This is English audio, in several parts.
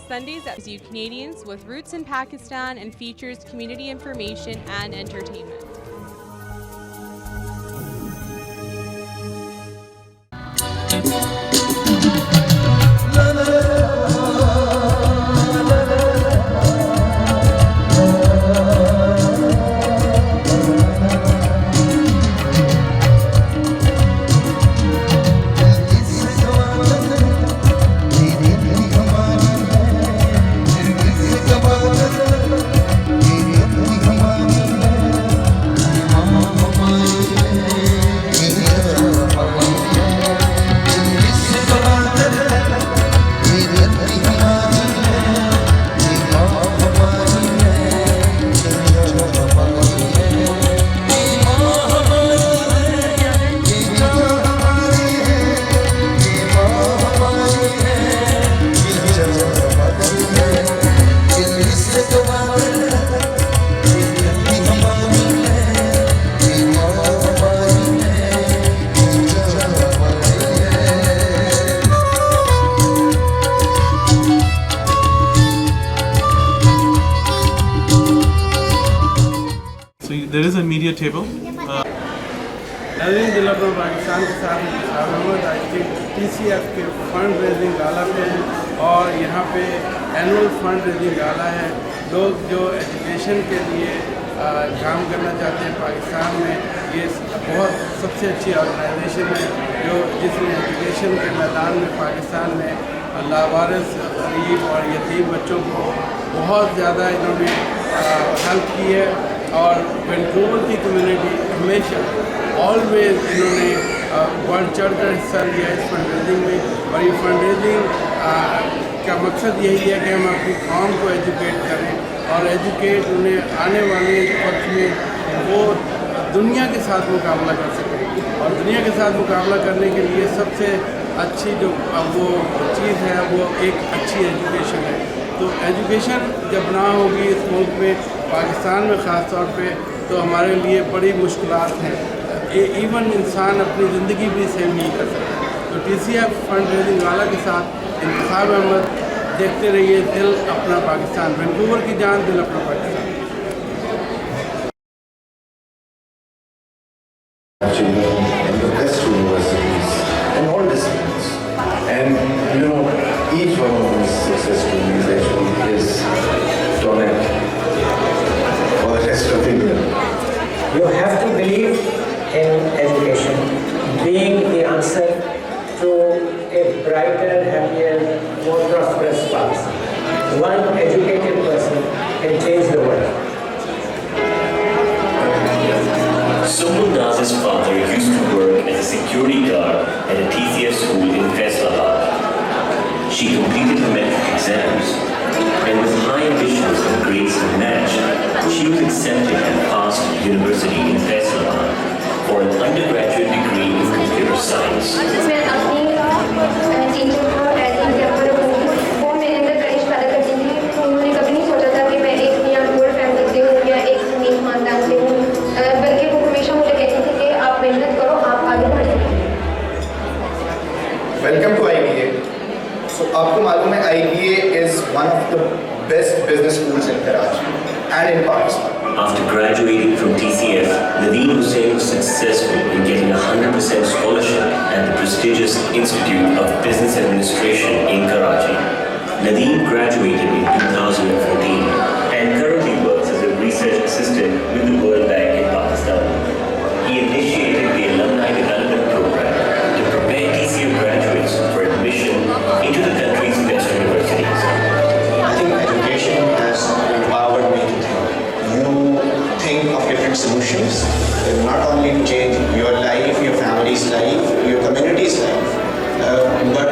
Sundays that you Canadians with roots in Pakistan and features community information and entertainment. There is a media table. दिल अपना पाकिस्तान के साथ आज के TCF के फंड रेजिंग गाला पे हैं और यहाँ पे एनुअल फंड रेजिंग गाला है। लोग जो एजुकेशन के लिए काम करना चाहते हैं पाकिस्तान में, ये बहुत सबसे अच्छी ऑर्गेनाइजेशन है जो जिसने एजुकेशन के मैदान में पाकिस्तान में लावारिस गरीब और यतीम बच्चों को बहुत ज़्यादा इन्होंने हेल्प की है। और वैंकूवर की कम्युनिटी हमेशा ऑलवेज इन्होंने बढ़ चढ़ कर हिस्सा लिया इस फंड रेजिंग में। और ये फंड रेजिंग का मकसद यही है कि हम अपनी कौम को एजुकेट करें और एजुकेट उन्हें आने वाले वक्त में वो दुनिया के साथ मुकाबला कर सकें। और दुनिया के साथ मुकाबला करने के लिए सबसे अच्छी जो वो चीज़ है वो एक अच्छी एजुकेशन है। तो एजुकेशन जब ना होगी इस मुल्क में, पाकिस्तान में ख़ास तौर पे, तो हमारे लिए बड़ी मुश्किलात हैं। इवन इंसान अपनी ज़िंदगी भी सेव नहीं कर सकता। तो TCF फंड रेजिंग वाला के साथ इंतखाब अहमद देखते रहिए दिल अपना पाकिस्तान, वैंकूवर की जान, दिल अपना Pakistan. Each one of these success stories actually is donate for the rest of India. You have to believe in education being the answer to a brighter, happier, more prosperous Pakistan. One educated person can change the world. Someone Naz's father used to work as a security guard at a TCF school in Faisalabad. She completed her metric exams, and with high ambitions and grades to match, she was accepted and passed university in Faisalabad for an undergraduate degree in computer science. Welcome to IBA. So आपको मालूम है IBA is one of the best business schools in Karachi and in Pakistan. After graduating from TCF, Nadeem Hussain was successful in getting 100% scholarship at the prestigious Institute of Business Administration in Karachi. Nadeem graduated in 2014 and currently works as a research assistant with the World Bank in Pakistan. He initiated the Alumni Development Program to prepare TCF graduates for admission into the country's best universities. I think education has empowered me to think of different solutions, not only to change your life, your family's life, your community's life, but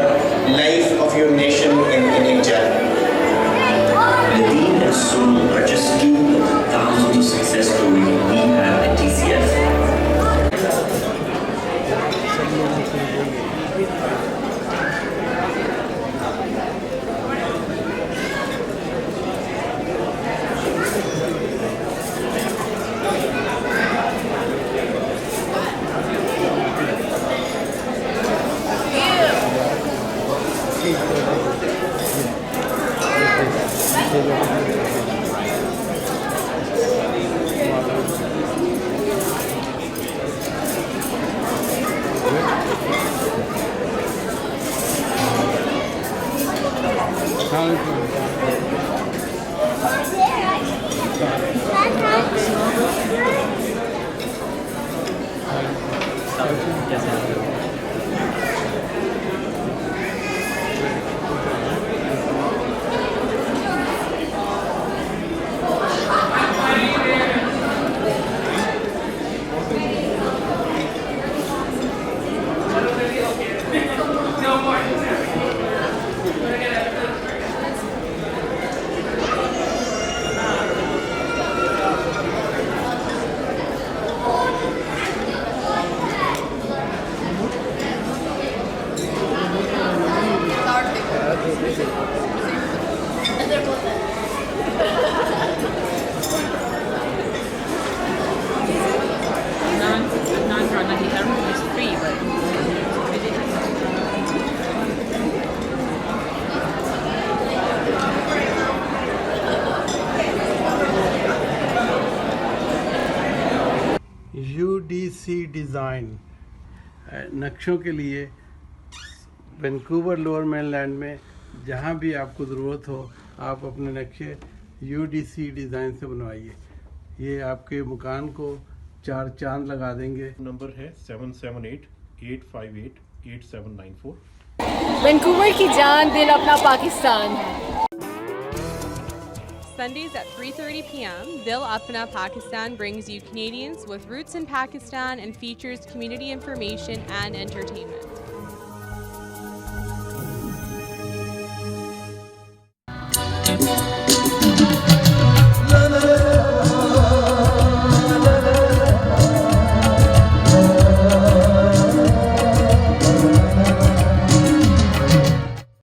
life of your nation in general. Nadeem and Sulu are just two of the thousands of success stories we have at TCF. UDC design नक्शों के लिए Vancouver lower mainland में जहाँ भी आपको ज़रूरत हो आप अपने नक्शे UDC डिज़ाइन से बनवाइए। ये आपके मकान को 4 चांद लगा देंगे। नंबर है 7788588794। वैंकूवर की जान दिल अपना Pakistan. Sundays at 3:30 p.m., Dil Apna Pakistan brings you Canadians with roots in Pakistan and features community information and entertainment.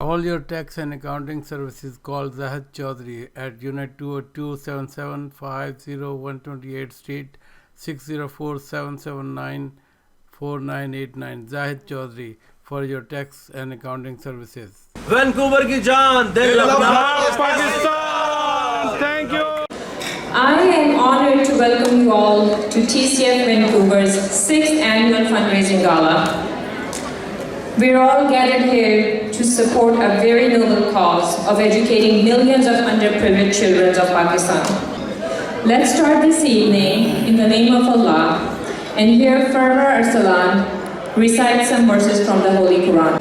All your tax and accounting services, call Zahid Chaudhary at Unit 202-7750-128 Street, 604-779-4989. Zahid Chaudhary for your tax and accounting services. Vancouver की जान दिल अपना Pakistan. Thank you. I am honored to welcome you all to TCF Vancouver's 6th annual fundraising gala. We're all gathered here to support a very noble cause of educating millions of underprivileged children of Pakistan. Let's start this evening in the name of Allah and hear Farwa Arsalan recite some verses from the Holy Quran.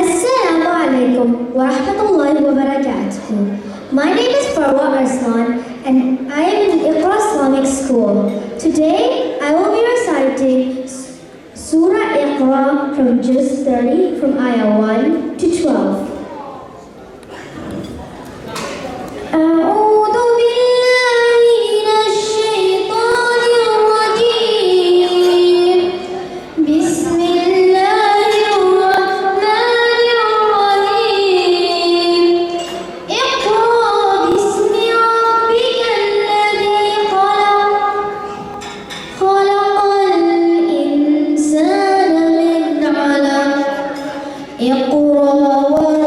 Assalamu alaikum wa rahmatullahi wa barakatuh. My name is Farwa Arsalan and I am in Iqra Islamic School. Today I will be reciting Surah Iqra from Juz 30 from Ayah 1 to 12. أعوذ بالله من الشيطان الرجيم. بسم الله الرحمن الرحيم. اقرأ باسم ربك الذي خلق. خلق الإنسان من علق. اقرأ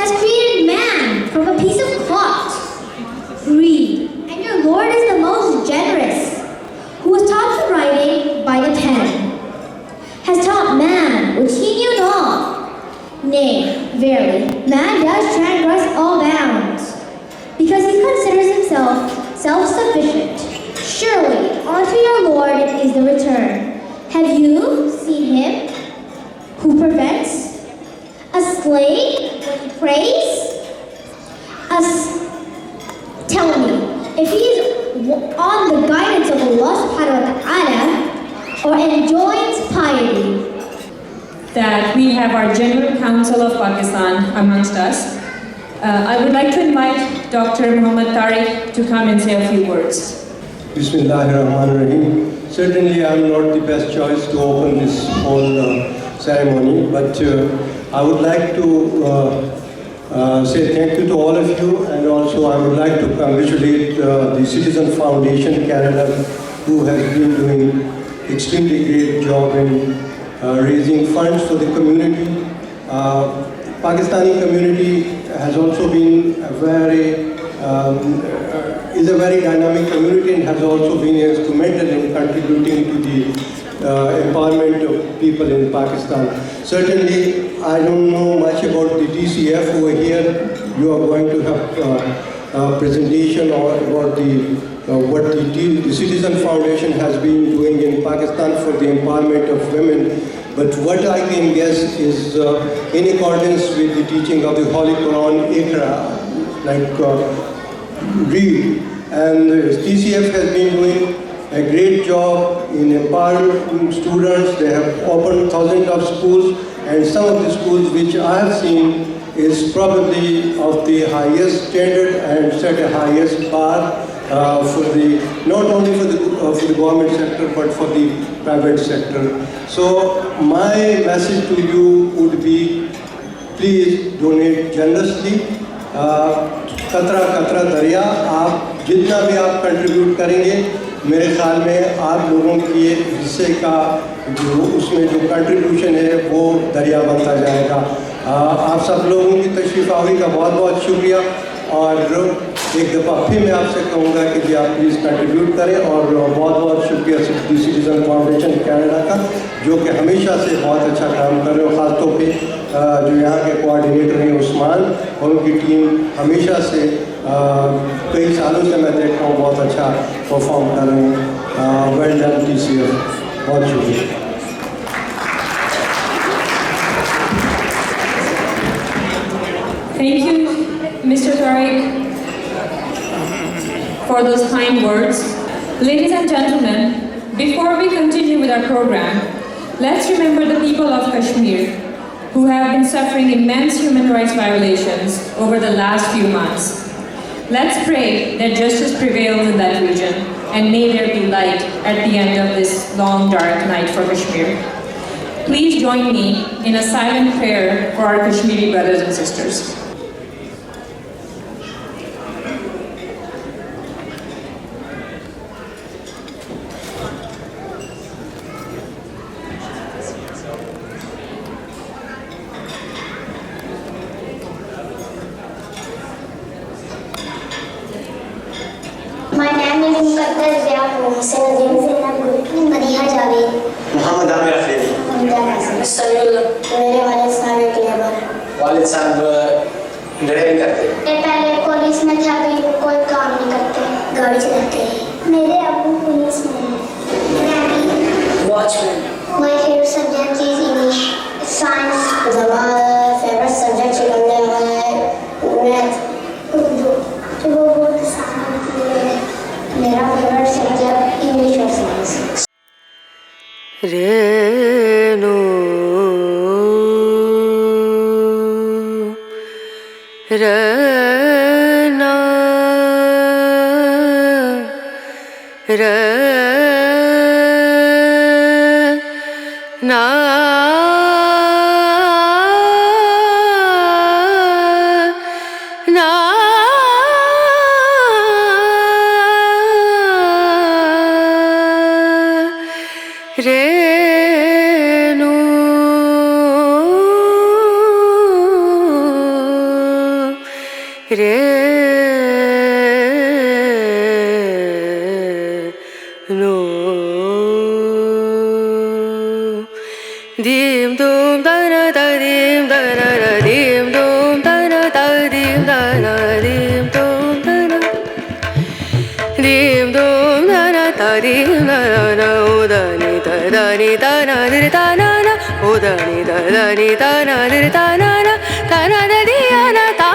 has created man from a piece of cloth. Read, and your Lord is the most generous, who was taught the writing by the pen, has taught man which he knew not. Nay, verily, man does transgress all bounds, because he considers himself self-sufficient. Surely, unto your Lord is the return. Have you seen him who prevents a slave when he prays? Tell me, if he is on the guidance of Allah subhanahu wa ta'ala or enjoins piety. That we have our General Council of Pakistan amongst us. I would like to invite Dr. Muhammad Tariq to come and say a few words. Bismillahirrahmanirrahim. Certainly I am not the best choice to open this whole ceremony, but I would like to say thank you to all of you, and also I would like to congratulate the Citizen Foundation Canada, who has been doing extremely great job in raising funds for the community. Pakistani community has also been is a very dynamic community and has also been instrumental in contributing to the empowerment of people in Pakistan. Certainly, I don't know much about the TCF over here. You are going to have a presentation about what the Citizen Foundation has been doing in Pakistan for the empowerment of women. But what I can guess is in accordance with the teaching of the Holy Quran, Iqra, like read. And TCF has been doing a great job in empowering students. They have opened thousands of schools, and some of the schools which I have seen is probably of the highest standard and set a highest bar for the not only for the government sector but for the private sector. So my message to you would be, please donate generously. कतरा कतरा दरिया, आप जितना भी आप contribute करेंगे, मेरे ख्याल में आप लोगों की हिस्से का जो उसमें जो कंट्रीब्यूशन है वो दरिया बनता जाएगा। आप सब लोगों की तशरीफ़ आवरी का बहुत बहुत शुक्रिया, और एक दफ़ा फिर मैं आपसे कहूँगा कि जी आप प्लीज़ कंट्रीब्यूट करें, और बहुत बहुत शुक्रिया सिटीजन फाउंडेशन कनाडा का, जो कि हमेशा से बहुत अच्छा काम कर रहे हो। ख़ासतौर पे जो यहाँ के कोऑर्डिनेटर हैं उस्मान और उनकी टीम हमेशा से कई सालों से मैं देख रहा हूँ बहुत अच्छा परफॉर्म कर रहे हैं। वेल डन TCF, बहुत शुक्रिया। Thank you, Mr. Tariq, for those kind words. Ladies and gentlemen, before we continue with our program, let's remember the people of Kashmir who have been suffering immense human rights violations over the last few months. Let's pray that justice prevails in that region, and may there be light at the end of this long, dark night for Kashmir. Please join me in a silent prayer for our Kashmiri brothers and sisters. My name is Muqaddar Ziaur, Madiha Javed, Muhammad Amir Afredi, Sabiullah, मेरे वालिद साहब एक labour हैं। वालिद साहब driving करते हैं। मैं पहले पुलिस में था, अभी कोई काम नहीं करते, गाड़ी चलाते हैं। मेरे अब्बू पुलिस में हैं। Watchman. My favorite subject is English, science, हमारा फेवरेट सब्जेक्ट है मैथ, उर्दू। तो वो बहुत आसान है। मेरा फेवरेट सब्जेक्ट इंग्लिश और साइंस। रेनो रना रना ना Renu re no dim dum da na da dim da na na dim dum da na da dim da na dim dum da na dim dum da na da dim da na o da ni da na di da na na o da ni da na di da na na da di na da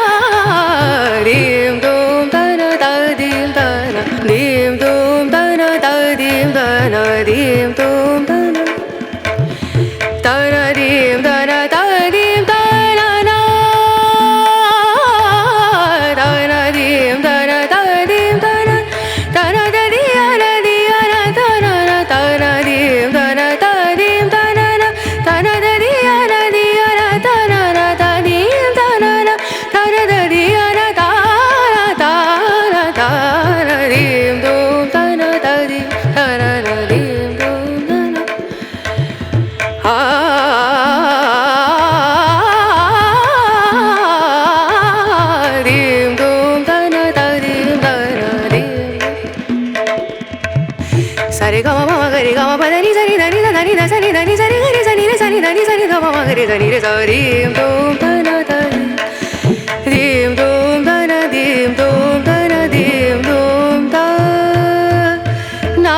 dim dum da na da dim da na dim dum da na da dim da na dim dum da na da na dim da na da dim da na na da na dim da na da dim da na da na da di na da na na da na dim da na da dim da na na da na da di na da na na da dim da na na da na da di na da da da da dim dum da na da dim da na na dim dum da na dim dum da na da dim da na dim sa re ga ma ga re ga ma pa da ni sa ni da ni da ni da sa ni da ni sa ni ga re sa ni re sa ni da ni sa ni da ma ga re sa ni re sa dim dum da na da dim dum da na dim dum da na dim dum da na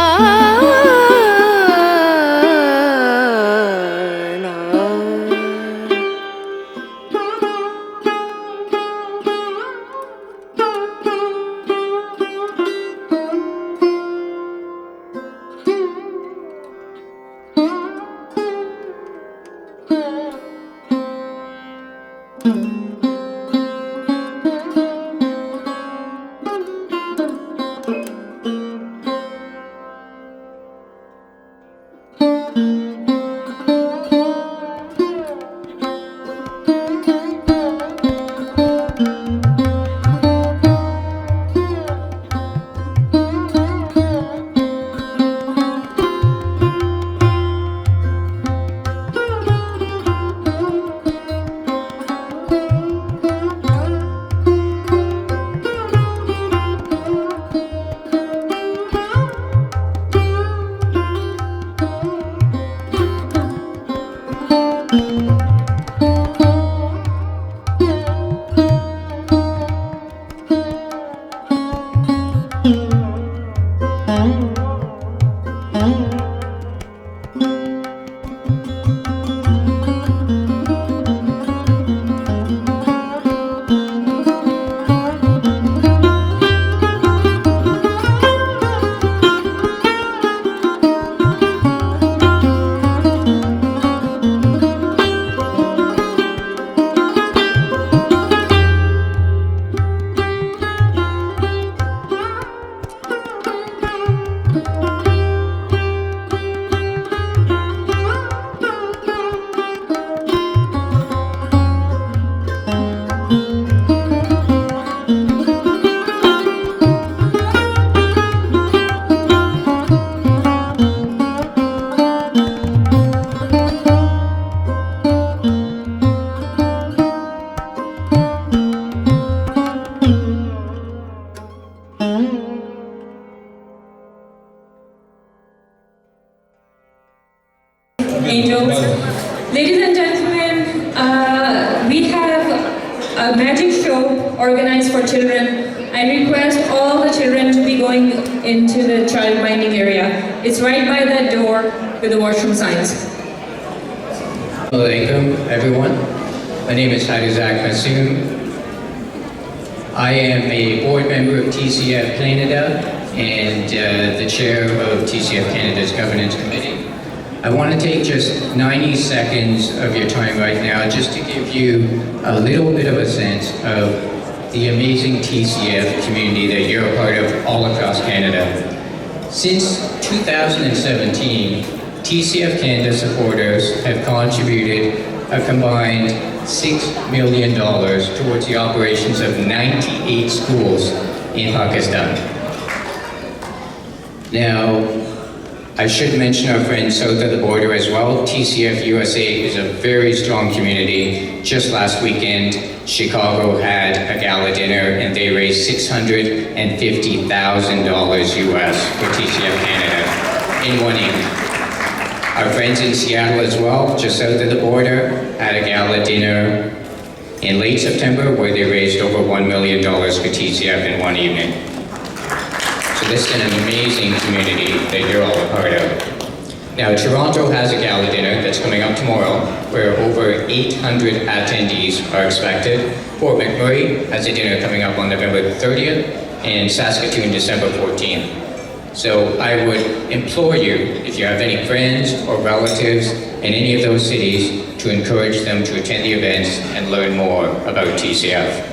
Angels. Ladies and gentlemen, we have a magic show organized for children. I request all the children to be going into the child minding area. It's right by that door with the washroom signs. Assalamu alaikum, everyone. My name is Harizak Masoom. I am a board member of TCF Canada and the chair of TCF Canada's Governance Committee. I want to take just 90 seconds of your time right now just to give you a little bit of a sense of the amazing TCF community that you're a part of all across Canada. Since 2017, TCF Canada supporters have contributed a combined $6 million towards the operations of 98 schools in Pakistan. Now, I should mention our friends south of the border as well. TCF USA is a very strong community. Just last weekend, Chicago had a gala dinner and they raised $650,000 US for TCF Canada in one evening. Our friends in Seattle as well, just south of the border, had a gala dinner in late September where they raised over $1 million for TCF in one evening. So this is an amazing community that you're all a part of. Now, Toronto has a gala dinner that's coming up tomorrow where over 800 attendees are expected. Fort McMurray has a dinner coming up on November 30th and Saskatoon December 14th. So I would implore you, if you have any friends or relatives in any of those cities, to encourage them to attend the events and learn more about TCF.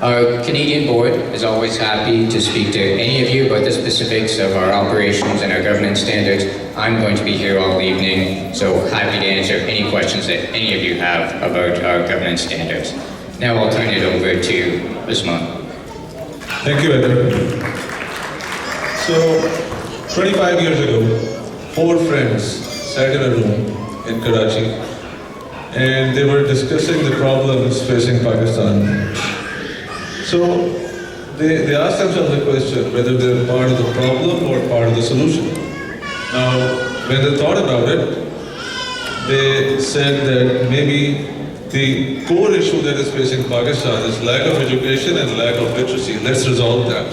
Our Canadian board is always happy to speak to any of you about the specifics of our operations and our governance standards. I'm going to be here all evening, so happy to answer any questions that any of you have about our governance standards. Now I'll turn it over to Usman. Thank you, Edward. So, 25 years ago, 4 friends sat in a room in Karachi and they were discussing the problems facing Pakistan. So they asked themselves the question whether they're part of the problem or part of the solution. Now, when they thought about it, they said that maybe the core issue that is facing Pakistan is lack of education and lack of literacy. Let's resolve that.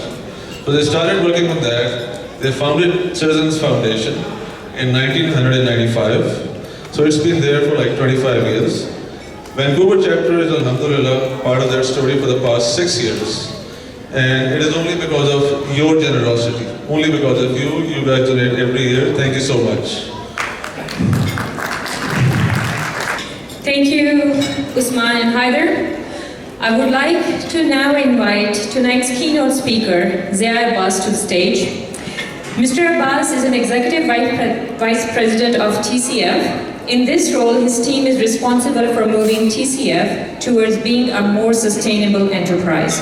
So they started working on that. They founded Citizens Foundation in 1995. So it's been there for like 25 years. Vancouver chapter is, alhamdulillah, part of that story for the past 6 years. And it is only because of your generosity, only because of you. You guys donate every year. Thank you so much. Thank you, Usman and Haider. I would like to now invite tonight's keynote speaker, Zia Abbas, to the stage. Mr. Abbas is an executive vice president of TCF. In this role, his team is responsible for moving TCF towards being a more sustainable enterprise.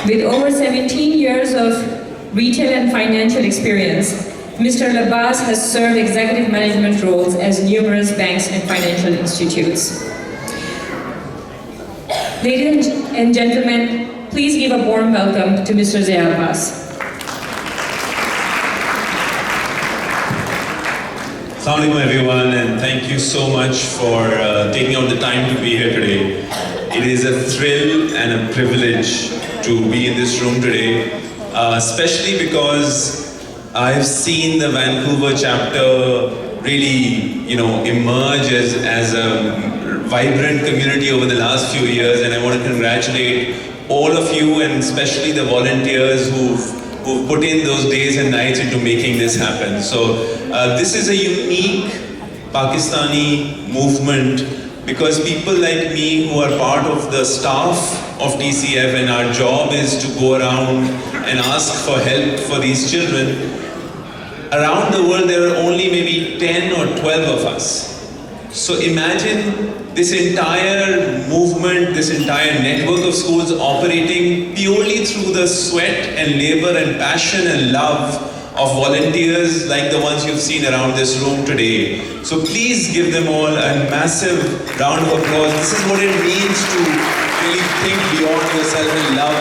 With over 17 years of retail and financial experience, Mr. Abbas has served executive management roles as numerous banks and financial institutes. Ladies and gentlemen, please give a warm welcome to Mr. Zia Abbas. Assalamu alaikum everyone, and thank you so much for taking out the time to be here today. It is a thrill and a privilege to be in this room today, especially because I've seen the Vancouver chapter really, emerge as a vibrant community over the last few years, and I want to congratulate all of you and especially the volunteers who've put in those days and nights into making this happen. So this is a unique Pakistani movement because people like me who are part of the staff of TCF and our job is to go around and ask for help for these children. Around the world there are only maybe 10 or 12 of us. So imagine this entire movement, this entire network of schools operating purely through the sweat and labor and passion and love of volunteers like the ones you've seen around this room today. So please give them all a massive round of applause. This is what it means to really think beyond yourself and love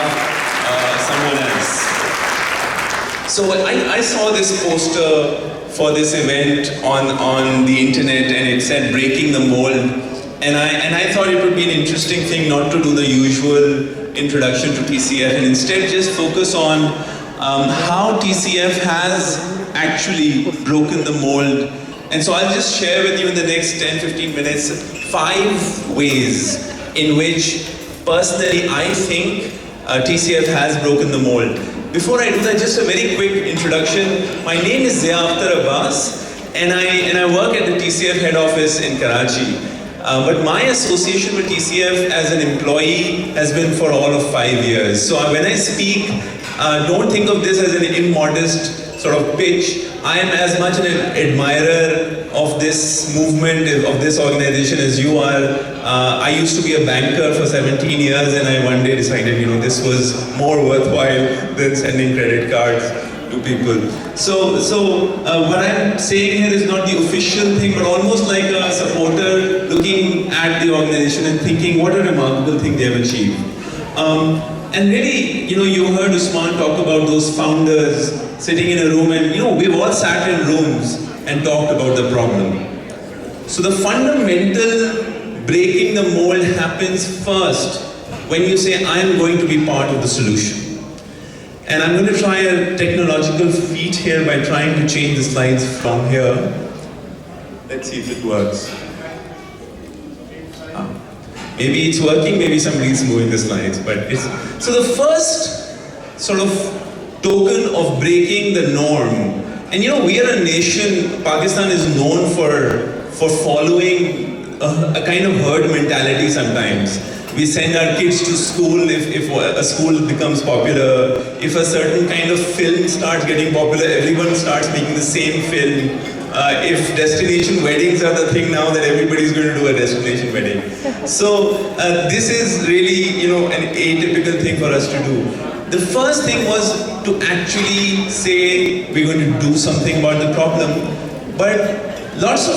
someone else. So I saw this poster for this event on the internet and it said breaking the mold. And I thought it would be an interesting thing not to do the usual introduction to TCF and instead just focus on how TCF has actually broken the mold. And so I'll just share with you in the next 10-15 minutes 5 ways in which personally I think TCF has broken the mold. Before I do that, just a very quick introduction. My name is Zia Abbas and I work at the TCF head office in Karachi. But my association with TCF as an employee has been for all of 5 years. So when I speak, don't think of this as an immodest sort of pitch. I am as much an admirer of this movement, of this organization as you are. I used to be a banker for 17 years and I one day decided, this was more worthwhile than sending credit cards. to people. So what I'm saying here is not the official thing, but almost like a supporter looking at the organization and thinking what a remarkable thing they have achieved. And really, you heard Usman talk about those founders sitting in a room, and we've all sat in rooms and talked about the problem. So the fundamental breaking the mold happens first when you say, I am going to be part of the solution. And I'm going to try a technological feat here by trying to change the slides from here. Let's see if it works. Maybe it's working, maybe somebody's moving the slides, but it's... So the first sort of token of breaking the norm, and we are a nation, Pakistan is known for following a kind of herd mentality sometimes. We send our kids to school if a school becomes popular. If a certain kind of film starts getting popular, everyone starts making the same film. If destination weddings are the thing now, then everybody's going to do a destination wedding. So this is really, an atypical thing for us to do. The first thing was to actually say we're going to do something about the problem. But lots of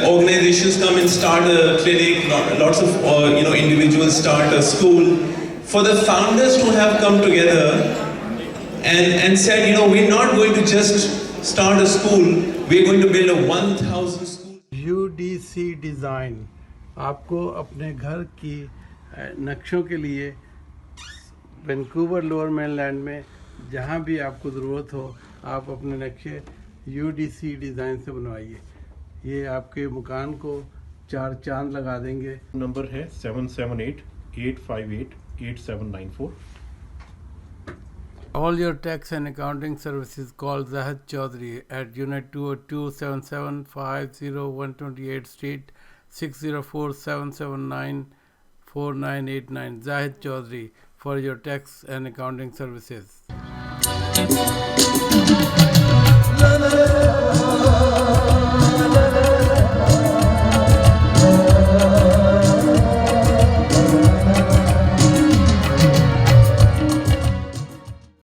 organizations come and start a clinic. Lots of individuals start a school. For the founders to have come together and said, we're not going to just start a school, we're going to build a 1,000 school. UDC design आपको अपने घर की नक्शों के लिए Vancouver lower mainland में जहाँ भी आपको ज़रूरत हो आप अपने नक्शे UDC डिज़ाइन से बनवाइए। ये आपके मकान को 4 चांद लगा देंगे। नंबर है 778-858-8794। All your tax and accounting services, call Zahid Chaudhary at Unit 202 7750128 Street 604-779-4989. Zahid Chaudhary for your tax and accounting services.